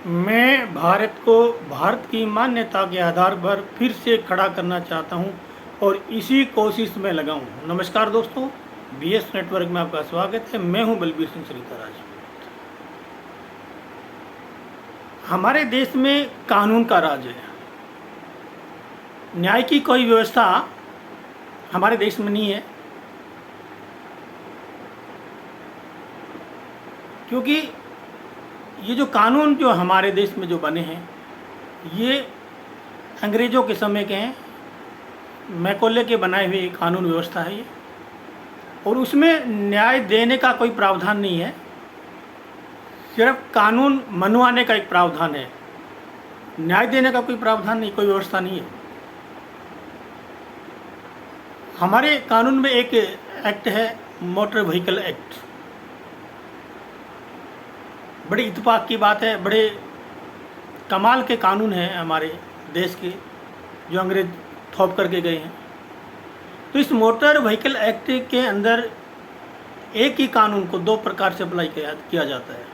मैं भारत को भारत की मान्यता के आधार पर फिर से खड़ा करना चाहता हूं और इसी कोशिश में लगा हूं। नमस्कार दोस्तों, बीएस नेटवर्क में आपका स्वागत है। मैं हूं बलबीर सिंह श्रीधराज। हमारे देश में कानून का राज है। न्याय की कोई व्यवस्था हमारे देश में नहीं है, क्योंकि ये जो कानून जो हमारे देश में जो बने हैं ये अंग्रेज़ों के समय के हैं। मैकोले के बनाए हुए कानून व्यवस्था है ये, और उसमें न्याय देने का कोई प्रावधान नहीं है, सिर्फ कानून मनवाने का एक प्रावधान है। न्याय देने का कोई प्रावधान नहीं, कोई व्यवस्था नहीं है। हमारे कानून में एक एक्ट है, मोटर व्हीकल एक्ट। बड़ी इत्तेफाक की बात है, बड़े कमाल के कानून हैं हमारे देश के, जो अंग्रेज थोप करके गए हैं। तो इस मोटर व्हीकल एक्ट के अंदर एक ही कानून को दो प्रकार से अप्लाई किया जाता है।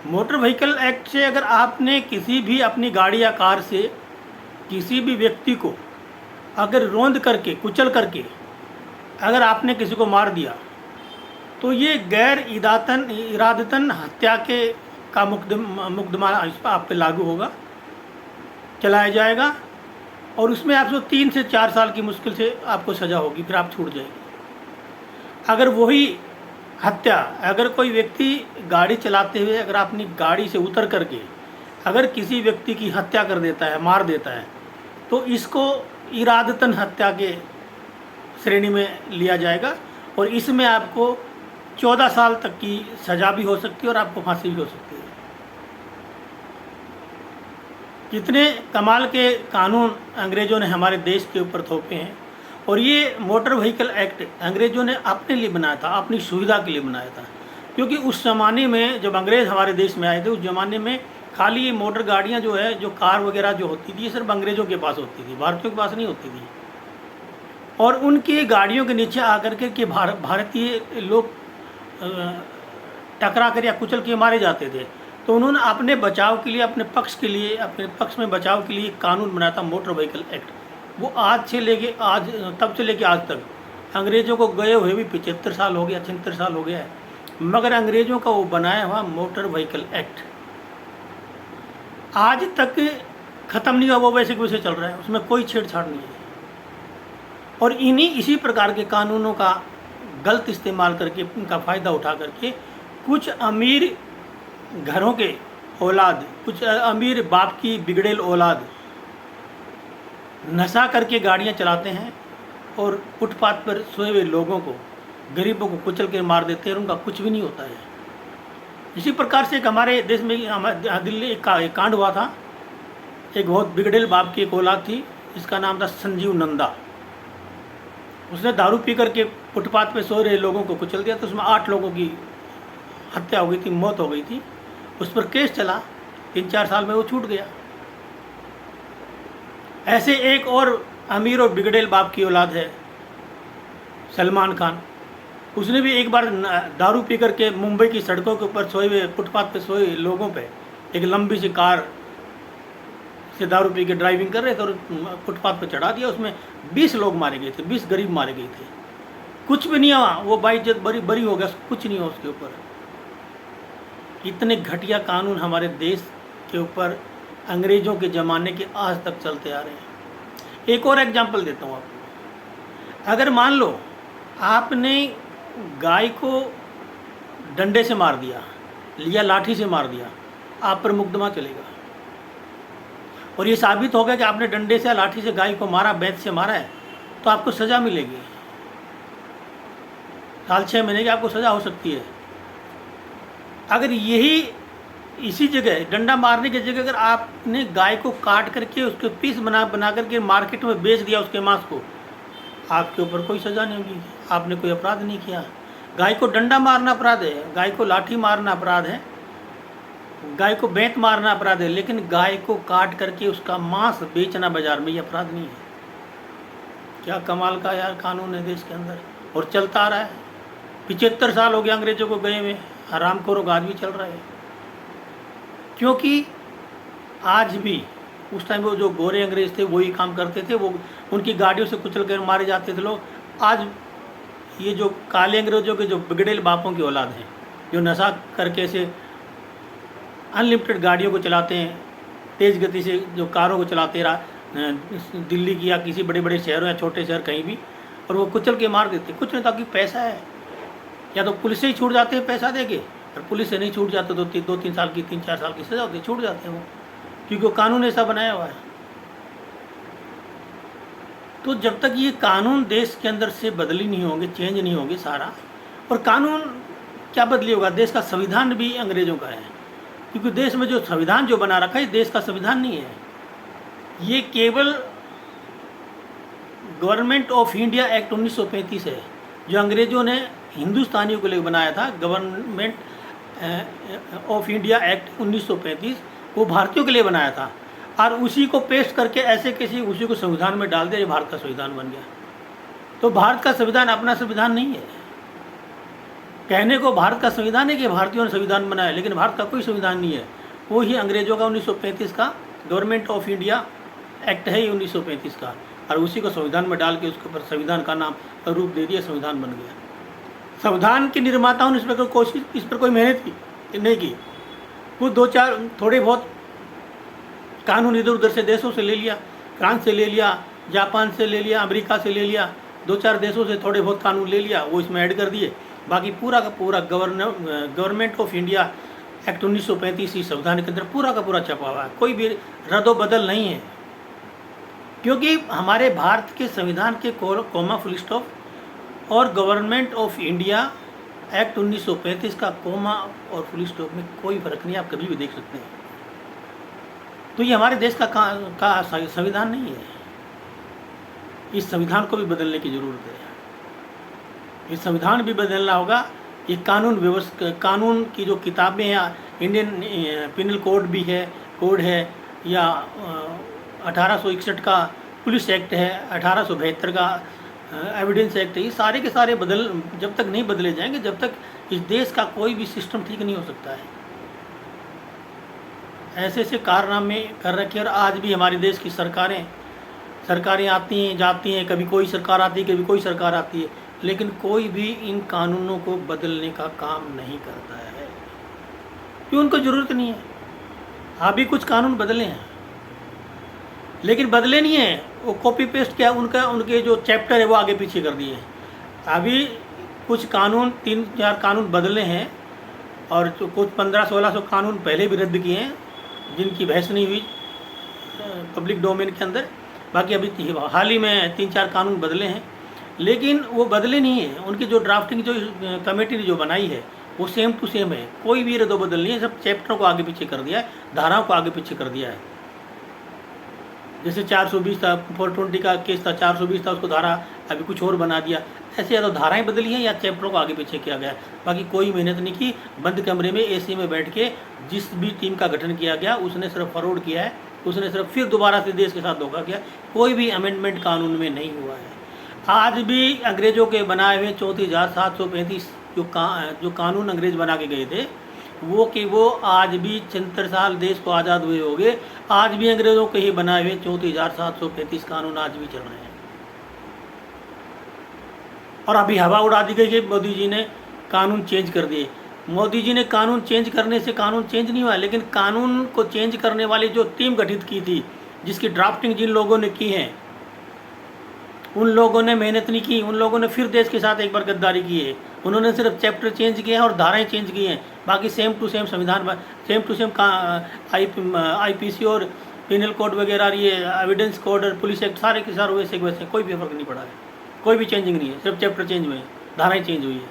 मोटर व्हीकल एक्ट से अगर आपने किसी भी अपनी गाड़ी या कार से किसी भी व्यक्ति को अगर रौंद करके कुचल करके अगर आपने किसी को मार दिया, तो ये गैर इरादतन हत्या का मुकदमा इस पर आप पे लागू होगा, चलाया जाएगा, और उसमें आपको 3 से 4 साल की मुश्किल से आपको सज़ा होगी, फिर आप छूट जाएगी। अगर वही हत्या, अगर कोई व्यक्ति गाड़ी चलाते हुए अगर अपनी गाड़ी से उतर करके अगर किसी व्यक्ति की हत्या कर देता है, मार देता है, तो इसको इरादतन हत्या के श्रेणी में लिया जाएगा, और इसमें आपको 14 साल तक की सज़ा भी हो सकती है और आपको फांसी भी हो सकती है। कितने कमाल के कानून अंग्रेज़ों ने हमारे देश के ऊपर थोपे हैं। और ये मोटर व्हीकल एक्ट अंग्रेज़ों ने अपने लिए बनाया था, अपनी सुविधा के लिए बनाया था, क्योंकि उस ज़माने में जब अंग्रेज़ हमारे देश में आए थे, उस ज़माने में खाली ये मोटर गाड़ियाँ जो है, जो कार वगैरह जो होती थी, ये सिर्फ अंग्रेज़ों के पास होती थी, भारतीयों के पास नहीं होती थी। और उनकी गाड़ियों के नीचे आकर के भारतीय लोग टकरा कर या कुचल के मारे जाते थे। तो उन्होंने अपने बचाव के लिए, अपने पक्ष में बचाव के लिए कानून बनाया था, मोटर व्हीकल एक्ट। वो तब से लेके आज तक अंग्रेज़ों को गए हुए भी 75 साल हो गया, 76 साल हो गया है, मगर अंग्रेज़ों का वो बनाया हुआ मोटर व्हीकल एक्ट आज तक ख़त्म नहीं हुआ। वो वैसे के वैसे चल रहा है, उसमें कोई छेड़छाड़ नहीं है। और इसी प्रकार के कानूनों का गलत इस्तेमाल करके, उनका फ़ायदा उठा करके कुछ अमीर घरों के औलाद, कुछ अमीर बाप की बिगड़ेल औलाद नशा करके गाड़ियां चलाते हैं और फुटपाथ पर सोए हुए लोगों को, गरीबों को कुचल के मार देते हैं, और उनका कुछ भी नहीं होता है। इसी प्रकार से एक हमारे देश में दिल्ली एक कांड हुआ था। एक बहुत बिगड़ेल बाप की एक औलाद थी, इसका नाम था संजीव नंदा। उसने दारू पी करके फुटपाथ पे सो रहे लोगों को कुचल दिया, तो उसमें 8 लोगों की हत्या हो गई थी, मौत हो गई थी। उस पर केस चला, 3-4 साल में वो छूट गया। ऐसे एक और अमीर और बिगड़ेल बाप की औलाद है, सलमान खान। उसने भी एक बार दारू पी करके मुंबई की सड़कों के ऊपर सोए हुए, फुटपाथ पे सोए लोगों पे एक लंबी सी कार से दारू पी के ड्राइविंग कर रहे थे और फुटपाथ पे चढ़ा दिया। उसमें 20 लोग मारे गए थे, 20 गरीब मारे गए थे। कुछ भी नहीं हुआ, वो बाइज्जत बरी हो गया, कुछ नहीं हुआ उसके ऊपर। इतने घटिया कानून हमारे देश के ऊपर अंग्रेज़ों के ज़माने के आज तक चलते आ रहे हैं। एक और एग्जांपल देता हूँ आपको। अगर मान लो आपने गाय को डंडे से मार दिया या लाठी से मार दिया, आप पर मुकदमा चलेगा, और ये साबित होगा कि आपने डंडे से या लाठी से गाय को मारा, बैंत से मारा है, तो आपको सज़ा मिलेगी। 6 महीने की आपको सज़ा हो सकती है। अगर इसी जगह डंडा मारने की जगह अगर आपने गाय को काट करके उसके पीस बना करके मार्केट में बेच दिया उसके मांस को, आपके ऊपर कोई सज़ा नहीं होगी, आपने कोई अपराध नहीं किया। गाय को डंडा मारना अपराध है, गाय को लाठी मारना अपराध है, गाय को बैंत मारना अपराध है, लेकिन गाय को काट करके उसका मांस बेचना बाजार में ये अपराध नहीं है। क्या कमाल का यार कानून है देश के अंदर, और चलता आ रहा है। 75 साल हो गया अंग्रेज़ों को गए हुए, हरामखोरों का आज भी चल रहा है। क्योंकि आज भी उस टाइम वो जो गोरे अंग्रेज थे वही काम करते थे, वो उनकी गाड़ियों से कुचल कर मारे जाते थे लोग। आज ये जो काले अंग्रेजों के जो बिगड़ेल बापों की औलाद हैं, जो नशा करके से अनलिमिटेड गाड़ियों को चलाते हैं, तेज़ गति से जो कारों को चलाते दिल्ली की या किसी बड़े बड़े शहरों या छोटे शहर कहीं भी, और वो कुचल के मार देते। कुछ नहीं, ताकि पैसा है, या तो पुलिस से ही छूट जाते हैं पैसा दे के, और पुलिस से नहीं छूट जाते तो 2-3 साल की 3-4 साल की सजा होती है, छूट जाते हैं वो, क्योंकि वो कानून ऐसा बनाया हुआ है। तो जब तक ये कानून देश के अंदर से बदली नहीं होंगे, चेंज नहीं होंगे सारा, और कानून क्या बदली होगा, देश का संविधान भी अंग्रेजों का है, क्योंकि देश में जो संविधान जो बना रखा है देश का संविधान नहीं है, ये केवल गवर्नमेंट ऑफ इंडिया एक्ट 1935 है, जो अंग्रेजों ने हिंदुस्तानियों के लिए बनाया था। गवर्नमेंट ऑफ इंडिया एक्ट 1935 वो भारतीयों के लिए बनाया था, और उसी को पेश करके ऐसे किसी उसी को संविधान में डाल दिया, ये भारत का संविधान बन गया। तो भारत का संविधान अपना संविधान नहीं है। कहने को भारत का संविधान है कि भारतीयों ने संविधान बनाया, लेकिन भारत का कोई संविधान नहीं है, वो ही अंग्रेजों का 1935 का गवर्नमेंट ऑफ इंडिया एक्ट है ही 1935 का, और उसी को संविधान में डाल के उसके ऊपर संविधान का नाम रूप दे दिया, संविधान बन गया। संविधान के निर्माताओं ने इस पर कोशिश, इस पर कोई मेहनत नहीं की। कुछ 2-4 थोड़े बहुत कानून इधर उधर से देशों से ले लिया, फ्रांस से ले लिया, जापान से ले लिया, अमेरिका से ले लिया, 2-4 देशों से थोड़े बहुत कानून ले लिया, वो इसमें ऐड कर दिए। बाकी पूरा का पूरा गवर्नमेंट ऑफ इंडिया एक्ट 1935 इस संविधान के अंदर पूरा का पूरा छपा हुआ है, कोई भी रद्दो बदल नहीं है। क्योंकि हमारे भारत के संविधान के कोमा फुल स्टॉप और गवर्नमेंट ऑफ इंडिया एक्ट 1935 का कोमा और फुल स्टॉप में कोई फर्क नहीं, आप कभी भी देख सकते हैं। तो ये हमारे देश का संविधान नहीं है, इस संविधान को भी बदलने की ज़रूरत है। ये संविधान भी बदलना होगा। ये कानून व्यवस्था, कानून की जो किताबें हैं, इंडियन पिनल कोड भी है, कोड है, या 1861 का पुलिस एक्ट है, 1872 का एविडेंस एक्ट है, ये सारे के सारे जब तक नहीं बदले जाएंगे, जब तक इस देश का कोई भी सिस्टम ठीक नहीं हो सकता है। ऐसे ऐसे कारनामे कर रखे, और आज भी हमारे देश की सरकारें आती हैं जाती हैं, कभी कोई सरकार आती है, कभी कोई सरकार आती है, लेकिन कोई भी इन कानूनों को बदलने का काम नहीं करता है, क्योंकि उनको ज़रूरत नहीं है। अभी कुछ कानून बदले हैं, लेकिन बदले नहीं हैं, वो कॉपी पेस्ट किया, उनके जो चैप्टर है वो आगे पीछे कर दिए। अभी कुछ कानून 3-4 कानून बदले हैं, और जो कुछ 1500-1600 कानून पहले भी रद्द किए हैं, जिनकी बहस नहीं हुई पब्लिक डोमेन के अंदर। बाकी अभी हाल ही में 3-4 कानून बदले हैं, लेकिन वो बदले नहीं हैं। उनकी जो ड्राफ्टिंग जो कमेटी ने जो बनाई है वो सेम टू सेम है, कोई भी रद्द बदल नहीं है, सब चैप्टरों को आगे पीछे कर दिया है, धाराओं को आगे पीछे कर दिया है। जैसे 420 था, 420 का केस था, 420 था, उसको धारा अभी कुछ और बना दिया। ऐसे या तो धाराएं बदली हैं या चैप्टरों को आगे पीछे किया गया। बाकी कोई मेहनत नहीं की। बंद कमरे में एसी में बैठ के जिस भी टीम का गठन किया गया उसने सिर्फ फरौड किया है, उसने सिर्फ फिर दोबारा से देश के साथ धोखा किया। कोई भी अमेंडमेंट कानून में नहीं हुआ है। आज भी अंग्रेज़ों के बनाए हुए 34,735 जो कानून अंग्रेज बना के गए थे, वो आज भी 76 साल देश को आज़ाद हुए हो गए, आज भी अंग्रेज़ों के ही बनाए हुए 34,735 कानून आज भी चल रहे हैं। और अभी हवा उड़ा दी गई कि मोदी जी ने कानून चेंज कर दिए। मोदी जी ने कानून चेंज करने से कानून चेंज नहीं हुआ, लेकिन कानून को चेंज करने वाली जो टीम गठित की थी, जिसकी ड्राफ्टिंग जिन लोगों ने की है, उन लोगों ने मेहनत नहीं की। उन लोगों ने फिर देश के साथ एक बार गद्दारी की है। उन्होंने सिर्फ चैप्टर चेंज किए हैं और धाराएं चेंज की हैं, बाकी सेम टू सेम संविधान, सेम टू सेम IPC और पिनल कोड वगैरह, ये एविडेंस कोड और पुलिस एक्ट सारे के सारे वैसे वैसे, कोई भी फर्क नहीं पड़ा है, कोई भी चेंजिंग नहीं है, सिर्फ चैप्टर चेंज हुए हैं, धाराएँ चेंज हुई है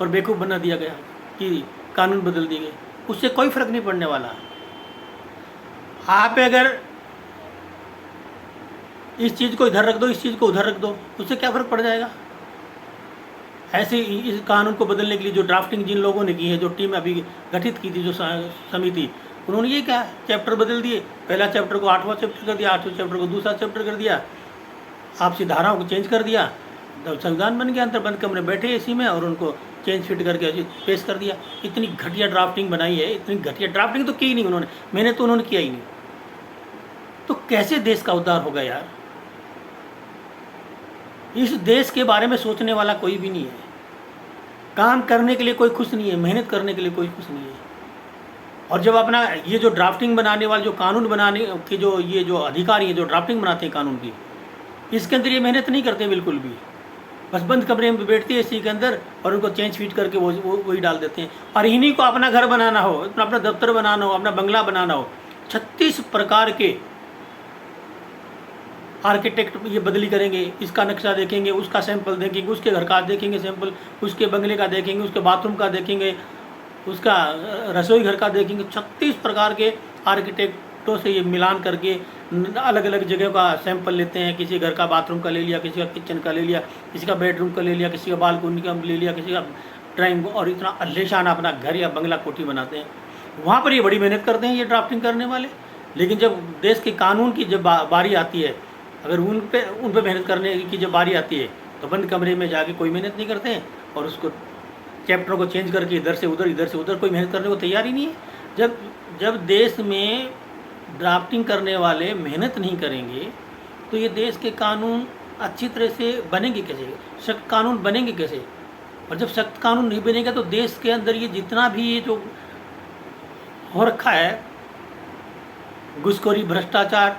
और बेवकूफ़ बना दिया गया कि कानून बदल दिए गए। उससे कोई फ़र्क नहीं पड़ने वाला। आप अगर इस चीज़ को इधर रख दो, इस चीज़ को उधर रख दो, उससे क्या फ़र्क पड़ जाएगा। ऐसे इस कानून को बदलने के लिए जो ड्राफ्टिंग जिन लोगों ने की है, जो टीम अभी गठित की थी, जो समिति, उन्होंने ये क्या चैप्टर बदल दिए। पहला चैप्टर को 8वां चैप्टर कर दिया, 8वें चैप्टर को दूसरा चैप्टर कर दिया, आपसी धाराओं को चेंज कर दिया, संविधान बन गया। अंदर बंद कमरे बैठे इसी में और उनको चेंज फिट करके पेश कर दिया। इतनी घटिया ड्राफ्टिंग बनाई है, इतनी घटिया ड्राफ्टिंग तो की ही नहीं उन्होंने, मैंने तो उन्होंने किया ही नहीं। तो कैसे देश का उद्धार होगा यार? इस देश के बारे में सोचने वाला कोई भी नहीं है, काम करने के लिए कोई खुश नहीं है, मेहनत करने के लिए कोई खुश नहीं है। और जब अपना ये जो ड्राफ्टिंग बनाने वाले, जो कानून बनाने के जो ये जो अधिकारी हैं, जो ड्राफ्टिंग बनाते हैं कानून की, इसके अंदर ये मेहनत नहीं करते बिल्कुल भी। बस बंद कमरे में बैठते हैं इसी के अंदर और उनको चेंज फीट करके वही डाल देते हैं। और इन्हीं को अपना घर बनाना हो, अपना दफ्तर बनाना हो, अपना बंगला बनाना हो, 36 प्रकार के आर्किटेक्ट ये बदली करेंगे, इसका नक्शा देखेंगे, उसका सैंपल देखेंगे, उसके घर का देखेंगे सैंपल, उसके बंगले का देखेंगे, उसके बाथरूम का देखेंगे, उसका रसोई घर का देखेंगे। 36 प्रकार के आर्किटेक्टों से ये मिलान करके अलग अलग जगह का सैंपल लेते हैं। किसी घर का बाथरूम का ले लिया, किसी का किचन का ले लिया, किसी का बेडरूम का ले लिया, किसी का बालकोनी का ले लिया, किसी का ड्राइंग, और इतना अल्लेशान अपना घर या बंगला कोठी बनाते हैं। वहाँ पर ये बड़ी मेहनत करते हैं ये ड्राफ्टिंग करने वाले। लेकिन जब देश के कानून की जब बारी आती है, अगर उन पे मेहनत करने की जब बारी आती है, तो बंद कमरे में जाके कोई मेहनत नहीं करते हैं और उसको चैप्टरों को चेंज करके इधर से उधर कोई मेहनत करने को तैयार ही नहीं है। जब देश में ड्राफ्टिंग करने वाले मेहनत नहीं करेंगे तो ये देश के कानून अच्छी तरह से बनेंगे कैसे, सख्त कानून बनेंगे कैसे? और जब सख्त कानून नहीं बनेगा तो देश के अंदर ये जितना भी ये जो हो रखा है, घुसखोरी, भ्रष्टाचार,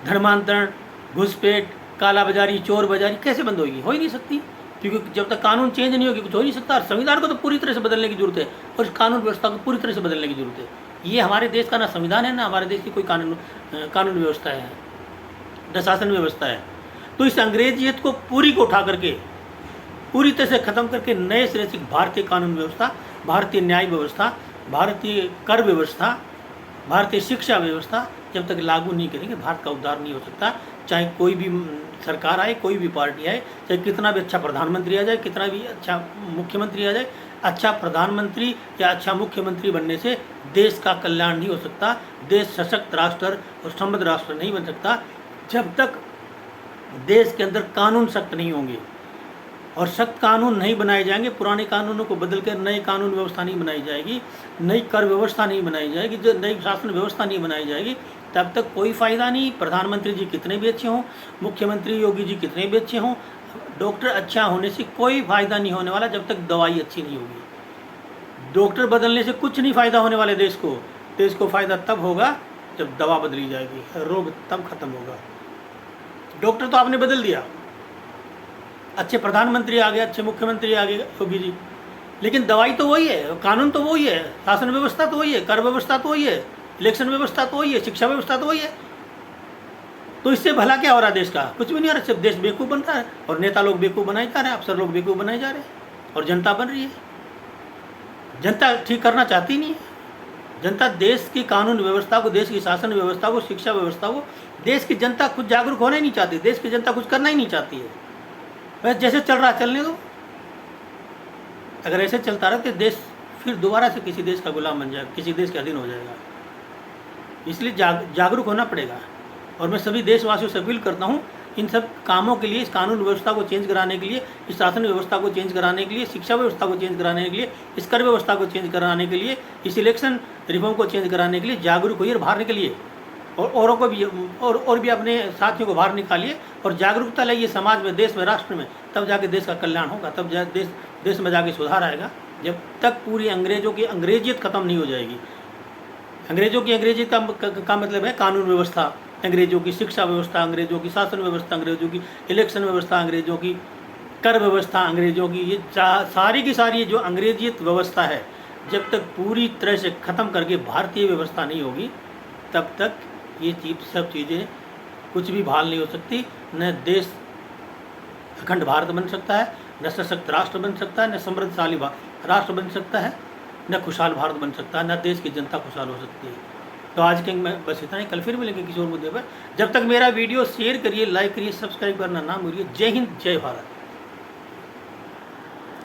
धर्मांतरण, घुसपैठ, कालाबाजारी, चोर बाजारी कैसे बंद होगी? हो ही नहीं सकती, क्योंकि जब तक कानून चेंज नहीं होगी कुछ हो नहीं सकता। और संविधान को तो पूरी तरह से बदलने की जरूरत है और इस कानून व्यवस्था को पूरी तरह से बदलने की जरूरत है। ये हमारे देश का ना संविधान है, ना हमारे देश की कोई कानून व्यवस्था है, न शासन व्यवस्था है। तो इस अंग्रेजियत को पूरी को उठा करके पूरी तरह से ख़त्म करके नए सिरे से भारतीय कानून व्यवस्था, भारतीय न्याय व्यवस्था, भारतीय कर व्यवस्था, भारतीय शिक्षा व्यवस्था जब तक लागू नहीं करेंगे भारत का उद्धार नहीं हो सकता। चाहे कोई भी सरकार आए, कोई भी पार्टी आए, चाहे कितना भी अच्छा प्रधानमंत्री आ जाए, कितना भी अच्छा मुख्यमंत्री आ जाए, अच्छा प्रधानमंत्री या अच्छा मुख्यमंत्री बनने से देश का कल्याण नहीं हो सकता। देश सशक्त राष्ट्र और समृद्ध राष्ट्र नहीं बन सकता जब तक देश के अंदर कानून सख्त नहीं होंगे। और सख्त कानून नहीं बनाए जाएंगे, पुराने कानूनों को बदल कर नई कानून व्यवस्था नहीं बनाई जाएगी, नई कर व्यवस्था नहीं बनाई जाएगी, जो नई शासन व्यवस्था नहीं बनाई जाएगी, तब तक कोई फ़ायदा नहीं। प्रधानमंत्री जी कितने भी अच्छे हों, मुख्यमंत्री योगी जी कितने भी अच्छे हों, डॉक्टर अच्छा होने से कोई फ़ायदा नहीं होने वाला जब तक दवाई अच्छी नहीं होगी। डॉक्टर बदलने से कुछ नहीं फ़ायदा होने वाले देश को। देश को फ़ायदा तब होगा जब दवा बदली जाएगी, रोग तब खत्म होगा। डॉक्टर तो आपने बदल दिया, अच्छे प्रधानमंत्री आ गए, अच्छे मुख्यमंत्री आ गए योगी जी, लेकिन दवाई तो वही है, कानून तो वही है, शासन व्यवस्था तो वही है, कर व्यवस्था तो वही है, इलेक्शन व्यवस्था तो वही है, शिक्षा व्यवस्था तो वही है। तो इससे भला क्या हो रहा है देश का? कुछ भी नहीं हो रहा, सिर्फ देश बेवकूफ़ बन रहा है और नेता लोग बेवकूफ़ बनाए जा रहे हैं, अफसर लोग बेवकूफ़ बनाए जा रहे हैं और जनता बन रही है। जनता ठीक करना चाहती नहीं है। जनता देश की कानून व्यवस्था को, देश की शासन व्यवस्था को, शिक्षा व्यवस्था को, देश की जनता खुद जागरूक होना ही नहीं चाहती। देश की जनता कुछ करना ही नहीं चाहती है। बस जैसे चल रहा चलने दो। अगर ऐसे चलता रहे तो देश फिर दोबारा से किसी देश का गुलाम बन जाएगा, किसी देश के अधीन हो जाएगा। इसलिए जागरूक होना पड़ेगा। और मैं सभी देशवासियों से अपील करता हूँ, इन सब कामों के लिए, इस कानून व्यवस्था को चेंज कराने के लिए, इस शासन व्यवस्था को चेंज कराने के लिए, शिक्षा व्यवस्था को चेंज कराने के लिए, इस कर व्यवस्था को चेंज कराने के लिए, इस इलेक्शन रिफॉर्म को चेंज कराने के लिए जागरूक होइए और बाहर निकलिए। और औरों को भी और भी अपने साथियों को बाहर निकालिए और जागरूकता लाइए समाज में, देश में, राष्ट्र में। तब जाके देश का कल्याण होगा, तब देश में जाके सुधार आएगा। जब तक पूरी अंग्रेजों की अंग्रेजियत खत्म नहीं हो जाएगी। अंग्रेजों की अंग्रेजियत का मतलब है कानून व्यवस्था, अंग्रेजों की शिक्षा व्यवस्था, अंग्रेजों की शासन व्यवस्था, अंग्रेजों की इलेक्शन व्यवस्था, अंग्रेजों की कर व्यवस्था, अंग्रेजों की ये सारी की सारी जो अंग्रेजियत व्यवस्था है, जब तक पूरी तरह से ख़त्म करके भारतीय व्यवस्था नहीं होगी, तब तक ये सब चीज़ें कुछ भी बहाल नहीं हो सकती। न देश अखंड भारत बन सकता है, न सशक्त राष्ट्र बन सकता है, न समृद्धशाली राष्ट्र बन सकता है, न खुशहाल भारत बन सकता है, न देश की जनता खुशहाल हो सकती है। तो आज के मैं बस इतना ही, कल फिर मिलेंगे किसी और मुद्दे पर। जब तक मेरा वीडियो शेयर करिए, लाइक करिए, सब्सक्राइब करना ना भूलिए। जय हिंद, जय भारत।